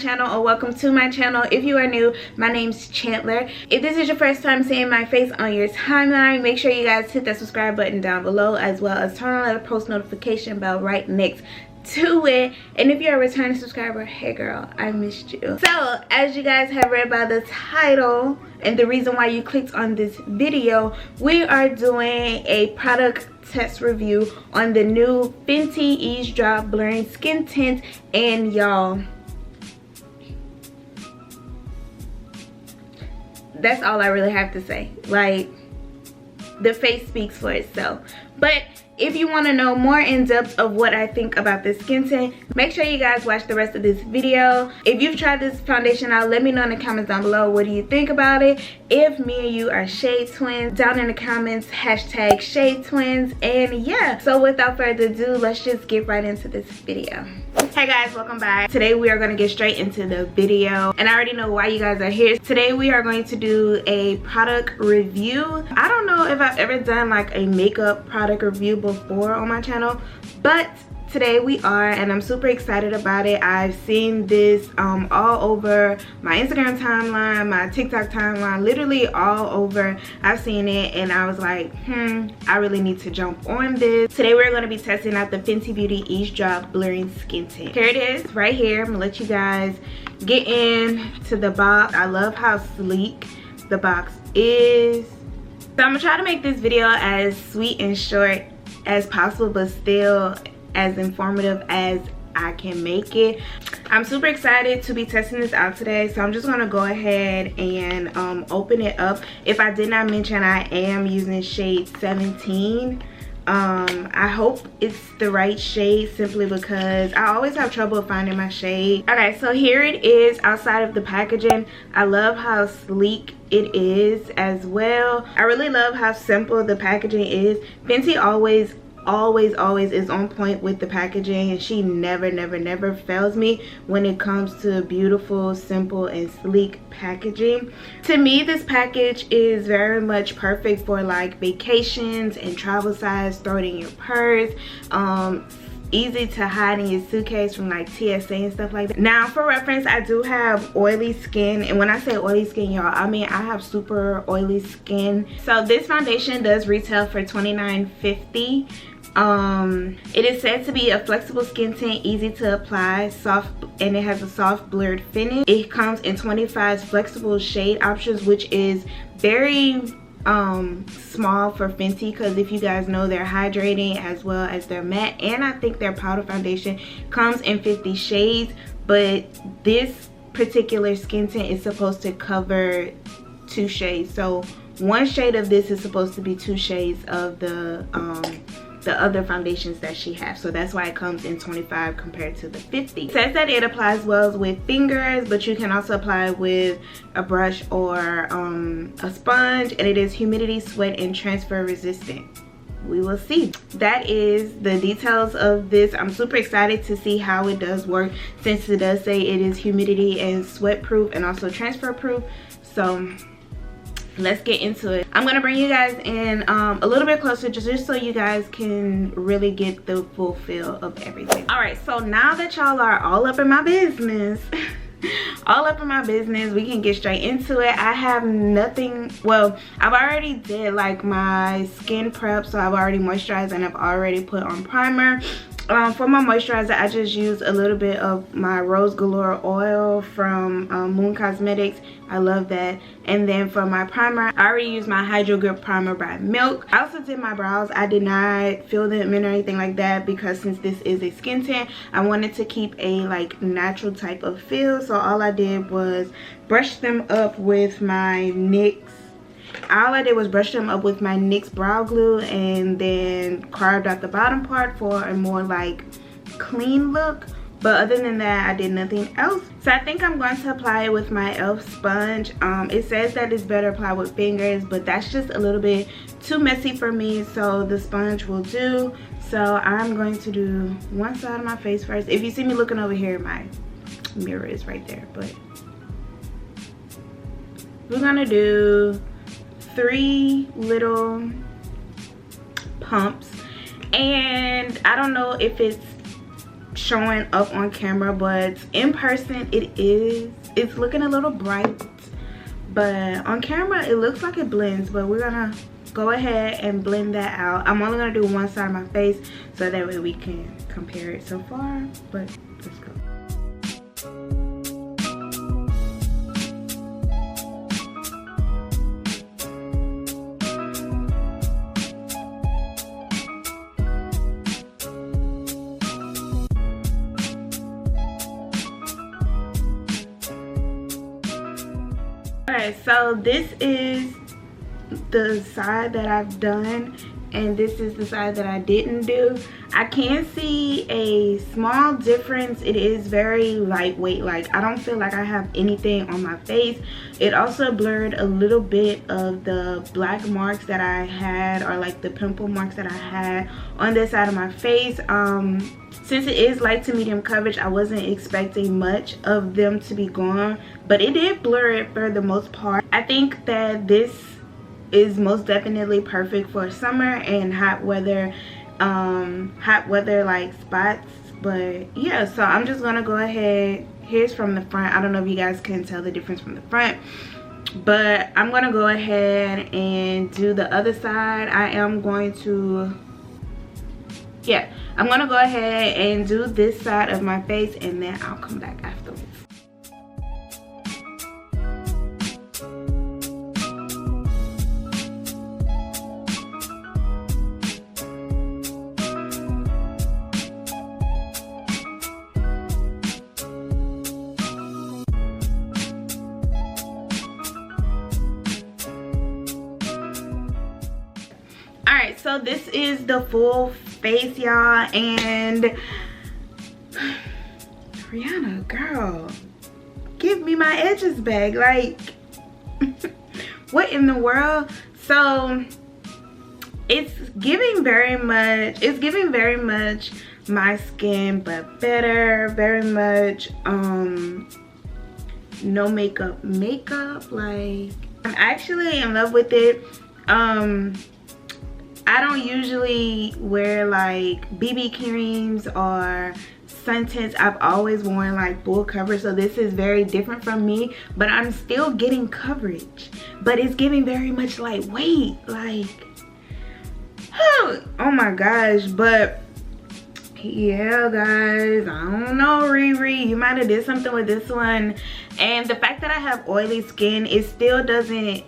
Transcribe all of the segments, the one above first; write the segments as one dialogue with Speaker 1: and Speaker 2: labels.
Speaker 1: channel, or welcome to my channel. If you are new, my name's Chantler. If this is your first time seeing my face on your timeline, make sure you guys hit that subscribe button down below, as well as turn on the post notification bell right next to it. And if you're a returning subscriber, hey girl, I missed you. So as you guys have read by the title and the reason why you clicked on this video, we are doing a product test review on the new Fenty Eaze Drop Blurring Skin Tint. And y'all, that's all I really have to say. Like, the face speaks for itself. But if you want to know more in depth of what I think about this skin tint, make sure you guys watch the rest of this video. If you've tried this foundation out, let me know in the comments down below, what do you think about it? If me and you are shade twins, down in the comments, hashtag shade twins. And yeah, so without further ado, let's just get right into this video. Hey guys, welcome back. Today we are going to get straight into the video, and I already know why you guys are here. Today we are going to do a product review. I don't know if I've ever done like a makeup product review before on my channel, but today we are, and I'm super excited about it. I've seen this all over my Instagram timeline, my TikTok timeline, literally all over. I've seen it and I was like, I really need to jump on this. Today we're going to be testing out the Fenty Beauty Eaze Drop Blurring Skin Tint. Here it is right here. I'm gonna let you guys get into the box. I love how sleek the box is. So I'm gonna try to make this video as sweet and short as possible, but still as informative as I can make it. I'm super excited to be testing this out today, so I'm just gonna go ahead and open it up. If I did not mention, I am using shade 17. I hope it's the right shade, simply because I always have trouble finding my shade. Okay, so here it is outside of the packaging. I love how sleek it is as well. I really love how simple the packaging is. Fenty always is on point with the packaging, and she never fails me when it comes to beautiful, simple, and sleek packaging. To me, this package is very much perfect for like vacations and travel size. Throw it in your purse, easy to hide in your suitcase from like TSA and stuff like that. Now for reference, I do have oily skin, and when I say oily skin, y'all, I mean I have super oily skin. So this foundation does retail for $29.50. It is said to be a flexible skin tint, easy to apply, soft, and it has a soft blurred finish. It comes in 25 flexible shade options, which is very small for Fenty, because if you guys know, they're hydrating as well as their matte, and I think their powder foundation comes in 50 shades, but this particular skin tint is supposed to cover 2 shades. So one shade of this is supposed to be 2 shades of the other foundations that she has, so that's why it comes in 25 compared to the 50. It says that it applies well with fingers, but you can also apply with a brush or a sponge, and it is humidity, sweat, and transfer resistant. We will see. That is the details of this. I'm super excited to see how it does work, since it does say it is humidity and sweat proof and also transfer proof. So let's get into it. I'm gonna bring you guys in a little bit closer, just so you guys can really get the full feel of everything. All right, so now that y'all are all up in my business we can get straight into it. I have nothing, well, I've already did like my skin prep, so I've already moisturized and I've already put on primer. For my moisturizer, I just used a little bit of my Rose Galore oil from Moon Cosmetics. I love that. And then for my primer, I already used my Hydro Grip Primer by Milk. I also did my brows. I did not fill them in or anything like that, because since this is a skin tint, I wanted to keep a like natural type of feel. So all I did was brush them up with my NYX. All I did was brush them up with my NYX brow glue, and then carved out the bottom part for a more like clean look. But other than that, I did nothing else. So I think I'm going to apply it with my e.l.f. sponge. It says that it's better applied with fingers, but that's just a little bit too messy for me, so the sponge will do. So I'm going to do one side of my face first. If you see me looking over here, my mirror is right there. But we're gonna do 3 little pumps, and I don't know if it's showing up on camera, but in person it's looking a little bright, but on camera it looks like it blends. But we're gonna go ahead and blend that out. I'm only gonna do one side of my face so that way we can compare it so far, but let's go. Alright, so this is the side that I've done, and this is the side that I didn't do. I can see a small difference. It is very lightweight. Like, I don't feel like I have anything on my face. It also blurred a little bit of the black marks that I had, or like the pimple marks that I had on this side of my face. Since it is light to medium coverage, I wasn't expecting much of them to be gone, but it did blur it for the most part. I think that this is most definitely perfect for summer and hot weather like spots. But yeah, so I'm just gonna go ahead. Here's from the front. I don't know if you guys can tell the difference from the front, but I'm gonna go ahead and do the other side. I'm gonna go ahead and do this side of my face, and then I'll come back afterwards. Alright, so this is the full face, y'all, and Rihanna, girl, give me my edges back. Like, what in the world? So it's giving very much my skin, but better, very much no makeup. Like, I'm actually in love with it. I don't usually wear like BB creams or sun tints. I've always worn like full coverage, so this is very different from me, but I'm still getting coverage, but it's giving very much lightweight. Like, oh my gosh. But yeah, guys, I don't know, Riri, you might have did something with this one. And the fact that I have oily skin, it still doesn't,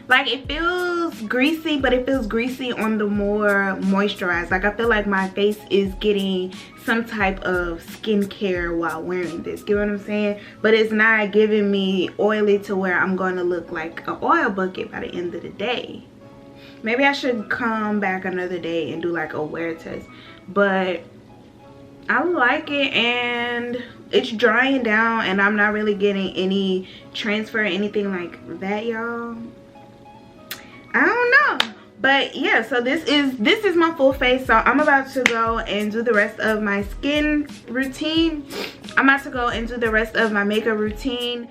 Speaker 1: like, it feels greasy, but it feels greasy on the more moisturized. Like, I feel like my face is getting some type of skincare while wearing this. Get what I'm saying? But it's not giving me oily to where I'm going to look like an oil bucket by the end of the day. Maybe I should come back another day and do like a wear test. But I like it, and it's drying down, and I'm not really getting any transfer or anything like that, y'all. I don't know, but yeah, so this is my full face. So I'm about to go and do the rest of my skin routine. I'm about to go and do the rest of my makeup routine.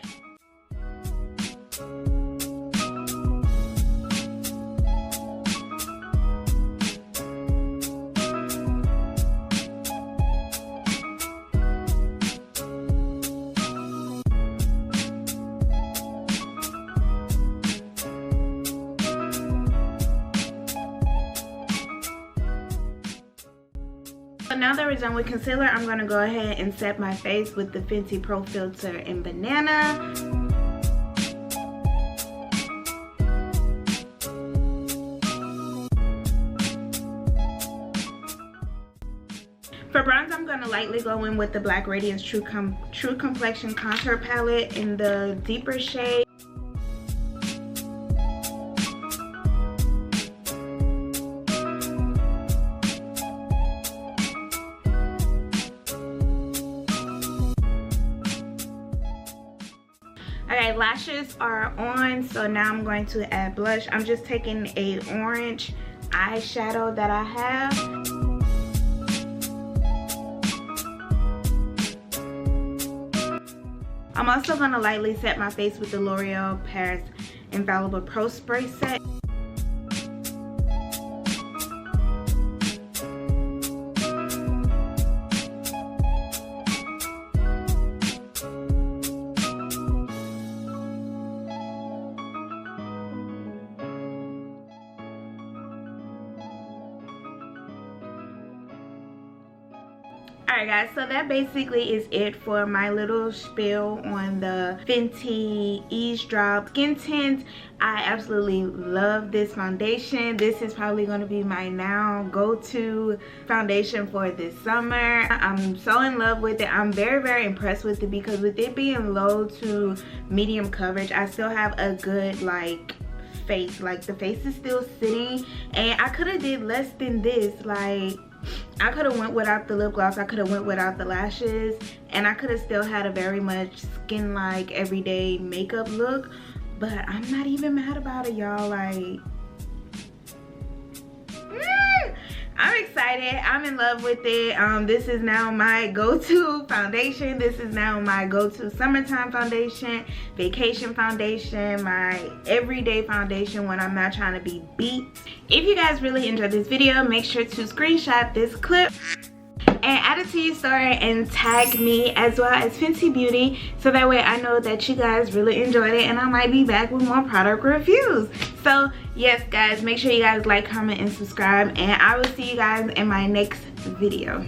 Speaker 1: Now that we're done with concealer, I'm going to go ahead and set my face with the Fenty Pro Filter in Banana. For bronze, I'm going to lightly go in with the Black Radiance True Complexion Contour Palette in the deeper shade. Alright, lashes are on, so now I'm going to add blush. I'm just taking a orange eyeshadow that I have. I'm also going to lightly set my face with the L'Oreal Paris Infallible Pro Spray Set. Alright guys, so that basically is it for my little spiel on the Fenty Eaze Drop Skin Tint. I absolutely love this foundation. This is probably going to be my now go-to foundation for this summer. I'm so in love with it. I'm very impressed with it because with it being low to medium coverage, I still have a good like face. Like the face is still sitting, and I could have did less than this. Like I could have went without the lip gloss, I could have went without the lashes, and I could have still had a very much skin like everyday makeup look. But I'm not even mad about it, y'all. Like I'm excited. I'm in love with it. This is now my go-to foundation. This is now my go-to summertime foundation, vacation foundation, my everyday foundation when I'm not trying to be beat. If you guys really enjoyed this video, make sure to screenshot this clip and add it to your story and tag me as well as Fenty Beauty, so that way I know that you guys really enjoyed it and I might be back with more product reviews. So yes guys, make sure you guys like, comment, and subscribe, and I will see you guys in my next video.